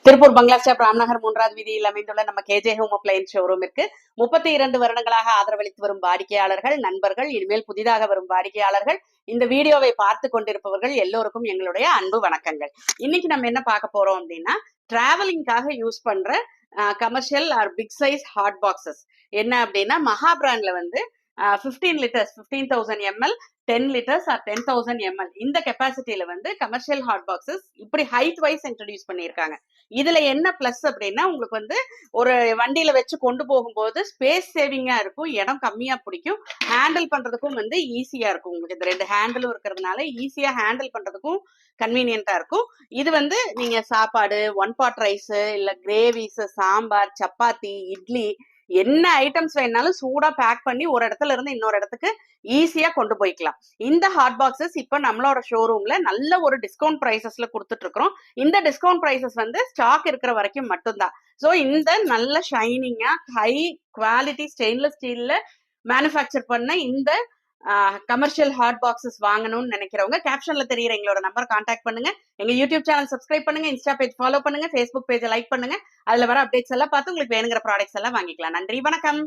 திருப்பூர் பங்களா ஸ்டாப் ராம்நகர் 3வது வீதியில் அமைந்துள்ள நம்ம கேஜே ஹோம் அப்ளையன்ஸ் ஷோரூமிற்கு 32 வருடங்களாக ஆதரவளித்து வரும் வாடிக்கையாளர்கள், நண்பர்கள், இனிமேல் புதிதாக வரும் வாடிக்கையாளர்கள், இந்த வீடியோவை பார்த்து கொண்டிருப்பவர்கள் எல்லோருக்கும் எங்களுடைய அன்பு வணக்கங்கள். இன்னைக்கு நம்ம என்ன பார்க்க போறோம் அப்படின்னா, டிராவலிங்காக யூஸ் பண்ற commercial or big size hot boxes என்ன அப்படின்னா, மகா பிராண்ட்ல வந்து 15 litres 15,000 ml 10 litres or 10,000 ml இந்த கெப்பாசிட்டியில வந்து கமர்ஷியல் ஹாட் பாக்ஸஸ் இப்படி ஹைட் வைஸ் இன்ட்ரடியூஸ் பண்ணியிருக்காங்க. இதுல என்ன பிளஸ் அப்படின்னா, உங்களுக்கு வந்து ஒரு வண்டியில வச்சு கொண்டு போகும்போது ஸ்பேஸ் சேவிங்கா இருக்கும், இடம் கம்மியா பிடிக்கும், ஹேண்டில் பண்றதுக்கும் வந்து ஈஸியா இருக்கும். உங்களுக்கு இந்த 2 ஹேண்டிலும் இருக்கிறதுனால ஈஸியா ஹேண்டில் பண்றதுக்கும் கன்வீனியன்டா இருக்கும். இது வந்து நீங்க சாப்பாடு, ஒன் பாட் ரைஸ், இல்ல கிரேவிஸ், சாம்பார், சப்பாத்தி, இட்லி என்ன ஐட்டம்ஸ் வேணாலும் சூடா பேக் பண்ணி ஒரு இடத்துல இருந்து இன்னொரு இடத்துக்கு ஈஸியா கொண்டு போய்க்கலாம். இந்த ஹாட் பாக்ஸஸ் இப்ப நம்மளோட ஷோரூம்ல நல்ல ஒரு டிஸ்கவுண்ட் பிரைசஸ்ல கொடுத்துட்டு இருக்கிறோம். இந்த டிஸ்கவுண்ட் பிரைசஸ் வந்து ஸ்டாக் இருக்கிற வரைக்கும் மட்டும்தான். சோ இந்த நல்ல ஷைனிங்கா ஹை குவாலிட்டி ஸ்டெயின்லெஸ் ஸ்டீல்ல மேனுஃபேக்சர் பண்ண இந்த கமர்ஷியல் ஹாட் பாக்ஸஸ் வாங்கணும்னு நினைக்கிறவங்க கேப்ஷன்ல தெரியுற எங்களோட நம்பர் கான்டாக்ட் பண்ணுங்க. எங்க யூடியூப் சேனல் சப்ஸ்கிரைப் பண்ணுங்க, இன்ஸ்டா பேஜ் ஃபாலோ பண்ணுங்க, ஃபேஸ்புக் பேஜை லைக் பண்ணுங்க. அதுல வர அப்டேட்ஸ் எல்லாம் பார்த்து உங்களுக்கு வேணுங்கிற ப்ராடக்ட்ஸ் எல்லாம் வாங்கிக்கலாம். நன்றி, வணக்கம்.